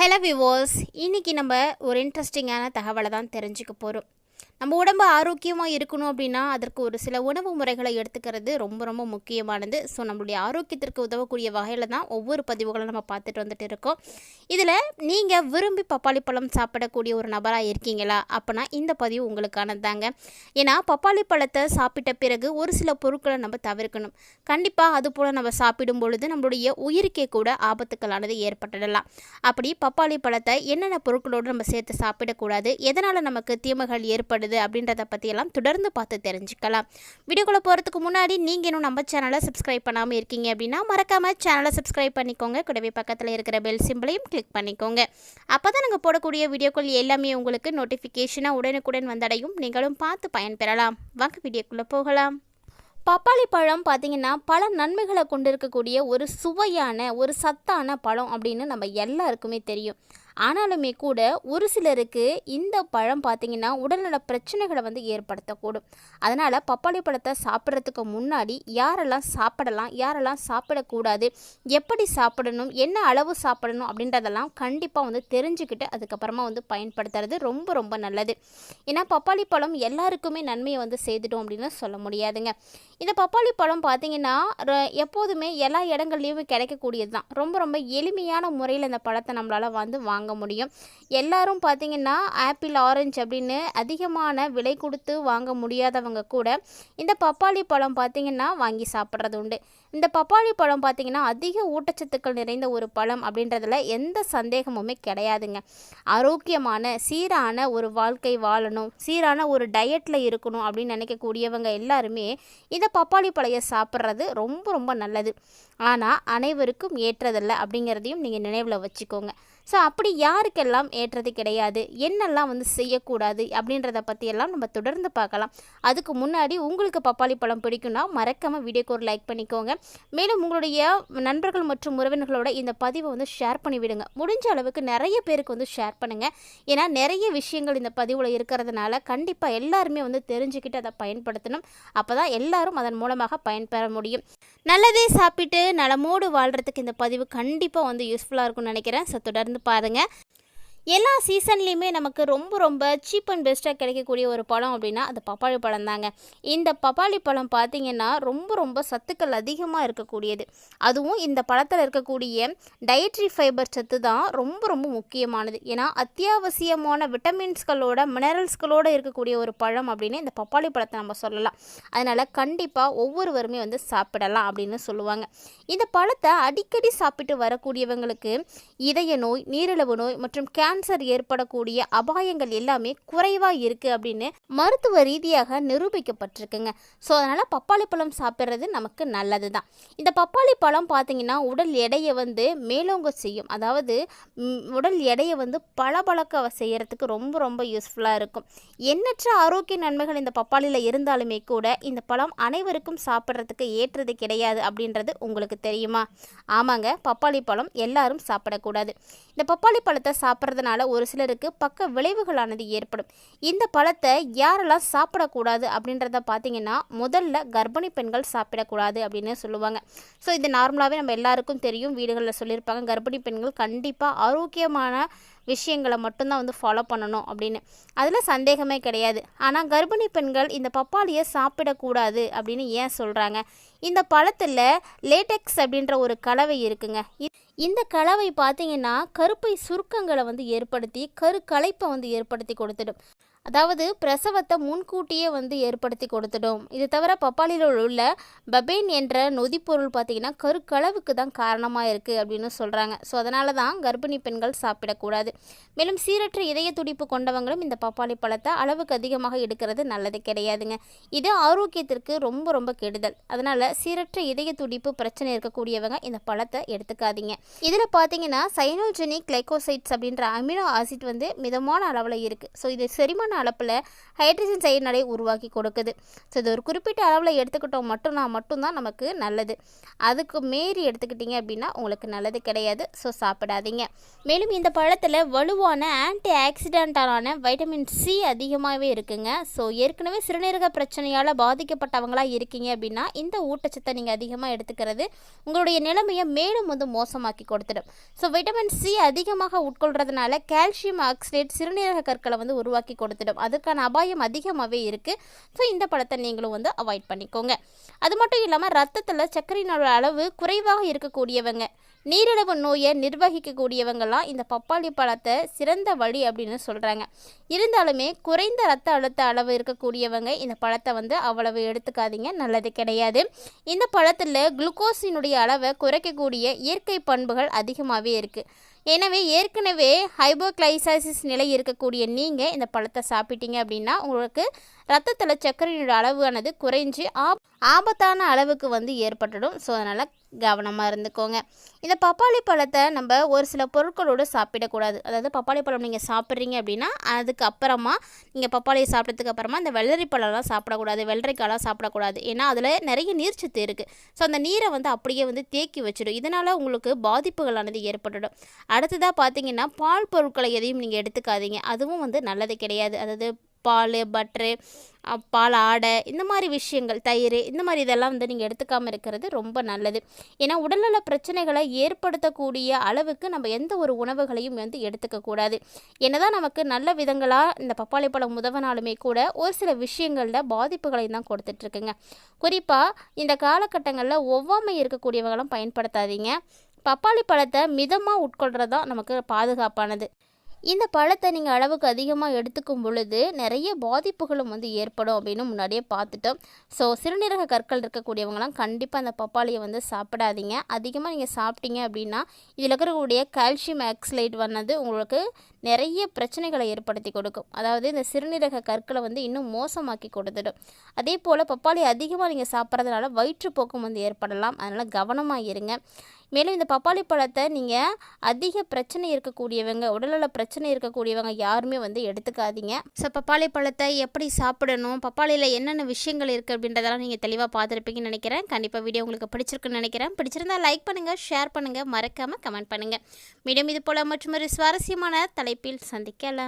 Hello விவோஸ், இன்றைக்கி நம்ம ஒரு இன்ட்ரெஸ்டிங்கான தகவலை தான் தெரிஞ்சுக்க போகிறோம். நம்ம உடம்பு ஆரோக்கியமாக இருக்கணும் அப்படின்னா அதற்கு ஒரு சில உணவு முறைகளை எடுத்துக்கிறது ரொம்ப ரொம்ப முக்கியமானது. ஸோ நம்மளுடைய ஆரோக்கியத்திற்கு உதவக்கூடிய வகையில் தான் ஒவ்வொரு பதிவுகளும் நம்ம பார்த்துட்டு வந்துட்டு இருக்கோம். இதில் நீங்கள் விரும்பி பப்பாளி பழம் சாப்பிடக்கூடிய ஒரு நபராக இருக்கீங்களா? அப்போனா இந்த பதிவு உங்களுக்கானது தாங்க. ஏன்னா பப்பாளி பழத்தை சாப்பிட்ட பிறகு ஒரு சில பொருட்களை நம்ம தவிர்க்கணும். கண்டிப்பாக அதுபோல் நம்ம சாப்பிடும் பொழுது நம்மளுடைய உயிருக்கே கூட ஆபத்துக்களானது ஏற்பட்டுடலாம். அப்படி பப்பாளி பழத்தை என்னென்ன பொருட்களோடு நம்ம சேர்த்து சாப்பிடக்கூடாது, எதனால் நமக்கு தீமைகள் ஏற்படுது அப்படின்றத பற்றியெல்லாம் தொடர்ந்து பார்த்து தெரிஞ்சுக்கலாம். வீடியோக்குள்ளே போகிறதுக்கு முன்னாடி நீங்கள் இன்னும் நம்ம சேனலை சப்ஸ்கிரைப் பண்ணாமல் இருக்கீங்க அப்படின்னா மறக்காமல் சேனலை சப்ஸ்கிரைப் பண்ணிக்கோங்க. கூடவே பக்கத்தில் இருக்கிற பெல் சிம்பிளையும் கிளிக் பண்ணிக்கோங்க. அப்போ தான் நாங்கள் போடக்கூடிய வீடியோக்கள் எல்லாமே உங்களுக்கு நோட்டிஃபிகேஷனாக உடனுக்குடன் வந்தடையும். நீங்களும் பார்த்து பயன்பெறலாம். வாங்க வீடியோக்குள்ளே போகலாம். பப்பாளி பழம் பார்த்திங்கன்னா பல நன்மைகளை கொண்டு இருக்கக்கூடிய ஒரு சுவையான ஒரு சத்தான பழம் அப்படின்னு நம்ம எல்லாருக்குமே தெரியும். ஆனாலுமே கூட ஒரு சிலருக்கு இந்த பழம் பார்த்திங்கன்னா உடல்நல பிரச்சனைகளை ஏற்படுத்தக்கூடும். அதனால் பப்பாளி பழத்தை சாப்பிட்றதுக்கு முன்னாடி யாரெல்லாம் சாப்பிடலாம், யாரெல்லாம் சாப்பிடக்கூடாது, எப்படி சாப்பிடணும், என்ன அளவு சாப்பிடணும் அப்படின்றதெல்லாம் கண்டிப்பாக தெரிஞ்சுக்கிட்டு அதுக்கப்புறமா பயன்படுத்துறது ரொம்ப ரொம்ப நல்லது. ஏன்னா பப்பாளி பழம் எல்லாருக்குமே நன்மையை செய்துட்டோம் அப்படின்னு சொல்ல முடியாதுங்க. இந்த பப்பாளி பழம் பார்த்திங்கன்னா எப்போதுமே எல்லா இடங்கள்லையும் கிடைக்கக்கூடியது தான். ரொம்ப ரொம்ப எளிமையான முறையில் இந்த பழத்தை நம்மளால் வாங்க முடியும். எல்லாரும் பார்த்திங்கன்னா ஆப்பிள், ஆரஞ்சு அப்படின்னு அதிகமான விலை கொடுத்து வாங்க முடியாதவங்க கூட இந்த பப்பாளி பழம் பார்த்திங்கன்னா வாங்கி சாப்பிட்றது உண்டு. இந்த பப்பாளி பழம் பார்த்திங்கன்னா அதிக ஊட்டச்சத்துக்கள் நிறைந்த ஒரு பழம் அப்படின்றதுல எந்த சந்தேகமுமே கிடையாதுங்க. ஆரோக்கியமான சீரான ஒரு வாழ்க்கை வாழணும், சீரான ஒரு டயட்டில் இருக்கணும் அப்படின்னு நினைக்கக்கூடியவங்க எல்லாருமே இந்த பப்பாளி பழைய சாப்பிட்றது ரொம்ப ரொம்ப நல்லது. ஆனால் அனைவருக்கும் ஏற்றதில்லை அப்படிங்கிறதையும் நீங்கள் நினைவில் வச்சுக்கோங்க. ஸோ அப்படி யாருக்கெல்லாம் ஏற்றது கிடையாது, என்னெல்லாம் செய்யக்கூடாது அப்படின்றத பற்றியெல்லாம் நம்ம தொடர்ந்து பார்க்கலாம். அதுக்கு முன்னாடி உங்களுக்கு பப்பாளி பழம் பிடிக்கும்னா மறக்காமல் வீடியோக்கு ஒரு லைக் பண்ணிக்கோங்க. மேலும் உங்களுடைய நண்பர்கள் மற்றும் உறவினர்களோட இந்த பதிவை ஷேர் பண்ணிவிடுங்க. முடிஞ்ச அளவுக்கு நிறைய பேருக்கு ஷேர் பண்ணுங்கள். ஏன்னா நிறைய விஷயங்கள் இந்த பதிவில் இருக்கிறதுனால கண்டிப்பாக எல்லாருமே தெரிஞ்சுக்கிட்டு அதை பயன்படுத்தணும். அப்போ தான் எல்லாரும் அதன் மூலமாக பயன்பெற முடியும். நல்லதே சாப்பிட்டு நலமோடு வாழ்கிறதுக்கு இந்த பதிவு கண்டிப்பாக யூஸ்ஃபுல்லாக இருக்கும்னு நினைக்கிறேன். ஸோ தொடர்ந்து பாருங்கள். எல்லா சீசன்லேயுமே நமக்கு ரொம்ப ரொம்ப சீப் அண்ட் பெஸ்ட்டாக கிடைக்கக்கூடிய ஒரு பழம் அப்படின்னா அது பப்பாளி பழம் தாங்க. இந்த பப்பாளி பழம் பார்த்திங்கன்னா ரொம்ப ரொம்ப சத்துக்கள் அதிகமாக இருக்கக்கூடியது. அதுவும் இந்த பழத்தில் இருக்கக்கூடிய டயட்ரி ஃபைபர் சத்து தான் ரொம்ப ரொம்ப முக்கியமானது. ஏன்னா அத்தியாவசியமான விட்டமின்ஸ்களோட மினரல்ஸ்களோடு இருக்கக்கூடிய ஒரு பழம் அப்படின்னு இந்த பப்பாளி பழத்தை நம்ம சொல்லலாம். அதனால் கண்டிப்பாக ஒவ்வொருவருமே சாப்பிடலாம் அப்படின்னு சொல்லுவாங்க. இந்த பழத்தை அடிக்கடி சாப்பிட்டு வரக்கூடியவங்களுக்கு இதய நோய், நீரிழிவு நோய் மற்றும் கேன்சர் ஏற்படக்கூடிய அபாயங்கள் எல்லாமே குறைவாக இருக்குது அப்படின்னு மருத்துவ ரீதியாக நிரூபிக்கப்பட்டிருக்குங்க. ஸோ அதனால் பப்பாளி பழம் சாப்பிட்றது நமக்கு நல்லது தான். இந்த பப்பாளி பழம் பார்த்திங்கன்னா உடல் எடையை மேலோங்க செய்யும். அதாவது உடல் எடையை பளபளக்க செய்கிறதுக்கு ரொம்ப ரொம்ப யூஸ்ஃபுல்லாக இருக்கும். எண்ணற்ற ஆரோக்கிய நன்மைகள் இந்த பப்பாளியில் இருந்தாலுமே கூட இந்த பழம் அனைவருக்கும் சாப்பிட்றதுக்கு ஏற்றது கிடையாது அப்படின்றது உங்களுக்கு தெரியுமா? ஆமாங்க, பப்பாளி பழம் எல்லாரும் சாப்பிடக்கூடாது. இந்த பப்பாளி பழத்தை சாப்பிட்றதுனால ஒரு சிலருக்கு பக்க விளைவுகளானது ஏற்படும். இந்த பழத்தை யாரெல்லாம் சாப்பிடக்கூடாது அப்படின்றத பார்த்திங்கன்னா முதல்ல கர்ப்பிணி பெண்கள் சாப்பிடக்கூடாது அப்படின்னு சொல்லுவாங்க. ஸோ இது நார்மலாகவே நம்ம எல்லாருக்கும் தெரியும், வீடுகளில் சொல்லியிருப்பாங்க கர்ப்பிணி பெண்கள் கண்டிப்பாக ஆரோக்கியமான விஷயங்களை மட்டும்தான் ஃபாலோ பண்ணணும் அப்படின்னு. அதில் சந்தேகமே கிடையாது. ஆனால் கர்ப்பிணி பெண்கள் இந்த பப்பாளியை சாப்பிடக்கூடாது அப்படின்னு ஏன் சொல்கிறாங்க? இந்த பழத்தில் லேட்டெக்ஸ் அப்படின்ற ஒரு கலவை இருக்குங்க. இந்த கலவை பார்த்திங்கன்னா கருப்பை சுருக்கங்களை ஏற்படுத்தி கருக்கலைப்பை ஏற்படுத்தி கொடுத்துடும். அதாவது பிரசவத்தை முன்கூட்டியே ஏற்படுத்தி கொடுத்துடும். இது தவிர பப்பாளியில் உள்ள பபேன் என்ற நொதிப்பொருள் பார்த்திங்கன்னா கருக்களவுக்கு தான் காரணமாக இருக்குது அப்படின்னு சொல்கிறாங்க. ஸோ அதனால தான் கர்ப்பிணி பெண்கள் சாப்பிடக்கூடாது. மேலும் சீரற்ற இதய துடிப்பு கொண்டவங்களும் இந்த பப்பாளி பழத்தை அளவுக்கு அதிகமாக எடுக்கிறது நல்லது கிடையாதுங்க. இது ஆரோக்கியத்திற்கு ரொம்ப ரொம்ப கெடுதல். அதனால் சீரற்ற இதய துடிப்பு பிரச்சனை இருக்கக்கூடியவங்க இந்த பழத்தை எடுத்துக்காதீங்க. இதில் பார்த்திங்கன்னா சைனோஜெனிக் கிளைகோசைட்ஸ் அப்படின்ற அமினோ ஆசிட் மிதமான அளவில் இருக்குது. ஸோ இது செரிமான அதிகமான அளவில் ஹைட்ரஜன் சயனைடை உருவாக்கி கொடுக்குது. ஸோ இது ஒரு குறிப்பிட்ட அளவில் எடுத்துக்கிட்டோம் மட்டும்தான் நமக்கு நல்லது. அதுக்கு மீறி எடுத்துக்கிட்டிங்க அப்படின்னா உங்களுக்கு நல்லது கிடையாது. ஸோ சாப்பிடாதீங்க. மேலும் இந்த பழத்தில் வலுவான ஆன்டி ஆக்சிடென்டான வைட்டமின் சி அதிகமாகவே இருக்குங்க. ஸோ ஏற்கனவே சிறுநீரக பிரச்சனையால் பாதிக்கப்பட்டவங்களாக இருக்கீங்க அப்படின்னா இந்த ஊட்டச்சத்தை நீங்கள் அதிகமாக எடுத்துக்கிறது உங்களுடைய நிலைமையை மேலும் மோசமாக்கி கொடுத்துடும். ஸோ வைட்டமின் சி அதிகமாக உட்கொள்றதுனால கால்சியம் ஆக்சலேட் சிறுநீரக கற்களை உருவாக்கி கொடுத்துடும். அதுக்கான அபாயம் அதிகமாகவே இருக்குது. ஸோ இந்த பழத்தை நீங்களும் அவாய்ட் பண்ணிக்கோங்க. அது மட்டும் இல்லாமல் ரத்தத்தில் சர்க்கரையினோட அளவு குறைவாக இருக்கக்கூடியவங்க, நீரிழிவு நோயை நிர்வகிக்கக்கூடியவங்கெல்லாம் இந்த பப்பாளி பழத்தை சிறந்த வழி அப்படின்னு சொல்கிறாங்க. இருந்தாலுமே குறைந்த ரத்த அழுத்த அளவு இருக்கக்கூடியவங்க இந்த பழத்தை அவ்வளவு எடுத்துக்காதீங்க, நல்லது கிடையாது. இந்த பழத்தில் குளுக்கோஸினுடைய அளவை குறைக்கக்கூடிய இயற்கை பண்புகள் அதிகமாகவே இருக்குது. எனவே ஏற்கனவே ஹைபோகிளைசாசிஸ் நிலை இருக்கக்கூடிய நீங்கள் இந்த பழத்தை சாப்பிட்டீங்க அப்படின்னா உங்களுக்கு ரத்தத்தில் சர்க்கரையோட அளவானது குறைஞ்சி ஆபத்தான அளவுக்கு ஏற்பட்டுடும். ஸோ அதனால் கவனமாக இருந்துக்கோங்க. இந்த பப்பாளி பழத்தை நம்ம ஒரு சில பொருட்களோடு சாப்பிடக்கூடாது. அதாவது பப்பாளி பழம் நீங்கள் சாப்பிட்றீங்க அப்படின்னா அதுக்கப்புறமா நீங்கள் பப்பாளியை சாப்பிட்டதுக்கு அப்புறமா இந்த வெள்ளரி பழம்லாம் சாப்பிடக்கூடாது, வெள்ளரிக்காயெல்லாம் சாப்பிடக்கூடாது. ஏன்னா அதில் நிறைய நீர்ச்சத்து இருக்குது. ஸோ அந்த நீரை அப்படியே தேக்கி வச்சிடும். இதனால் உங்களுக்கு பாதிப்புகளானது ஏற்பட்டுடும். அடுத்ததாக பார்த்தீங்கன்னா பால் பொருட்களை எதையும் நீங்கள் எடுத்துக்காதீங்க. அதுவும் நல்லது கிடையாது. அதாவது பால், பட்ரு, பால் ஆடை, இந்த மாதிரி விஷயங்கள், தயிர், இந்த மாதிரி இதெல்லாம் நீங்கள் எடுத்துக்காமல் இருக்கிறது ரொம்ப நல்லது. ஏன்னா உடல்நல பிரச்சனைகளை ஏற்படுத்தக்கூடிய அளவுக்கு நம்ம எந்த ஒரு உணவுகளையும் எடுத்துக்கக்கூடாது. என்னதான் நமக்கு நல்ல விதங்களாக இந்த பப்பாளி பழம் உதவினாலுமே கூட ஒரு சில விஷயங்களில் பாதிப்புகளை தான் கொடுத்துட்ருக்குங்க. குறிப்பாக இந்த காலகட்டங்களில் ஒவ்வாமை இருக்கக்கூடியவங்களும் பயன்படுத்தாதீங்க. பப்பாளி பழத்தை மிதமாக உட்கொள்கிறது தான் நமக்கு பாதுகாப்பானது. இந்த பழத்தை நீங்கள் அளவுக்கு அதிகமாக எடுத்துக்கும் பொழுது நிறைய பாதிப்புகளும் ஏற்படும் அப்படின்னு முன்னாடியே பார்த்துட்டோம். ஸோ சிறுநீரக கற்கள் இருக்கக்கூடியவங்களாம் கண்டிப்பாக அந்த பப்பாளியை சாப்பிடாதீங்க. அதிகமாக நீங்கள் சாப்பிட்டீங்க அப்படின்னா இதில் இருக்கக்கூடிய கால்சியம் ஆக்சலேட் உங்களுக்கு நிறைய பிரச்சனைகளை ஏற்படுத்தி கொடுக்கும். அதாவது இந்த சிறுநீரக கற்களை இன்னும் மோசமாக்கி கொடுத்துடும். அதே போல் பப்பாளி அதிகமாக நீங்கள் சாப்பிட்றதுனால வயிற்றுப்போக்கம் ஏற்படலாம். அதனால் கவனமாக இருங்க. மேலும் இந்த பப்பாளி பழத்தை நீங்கள் அதிக பிரச்சனை இருக்கக்கூடியவங்க, உடல்நல பிரச்சனை இருக்கக்கூடியவங்க யாருமே எடுத்துக்காதீங்க. ஸோ பப்பாளி பழத்தை எப்படி சாப்பிடணும், பப்பாளியில் என்னென்ன விஷயங்கள் இருக்குது அப்படின்றதெல்லாம் நீங்கள் தெளிவாக பார்த்துருப்பீங்கன்னு நினைக்கிறேன். கண்டிப்பாக வீடியோ உங்களுக்கு பிடிச்சிருக்குன்னு நினைக்கிறேன். பிடிச்சிருந்தால் லைக் பண்ணுங்கள், ஷேர் பண்ணுங்கள், மறக்காமல் கமெண்ட் பண்ணுங்கள். மீண்டும் இது போல் மற்றும் ஒரு சுவாரஸ்யமான தலைப்பில் சந்திக்கலாம்.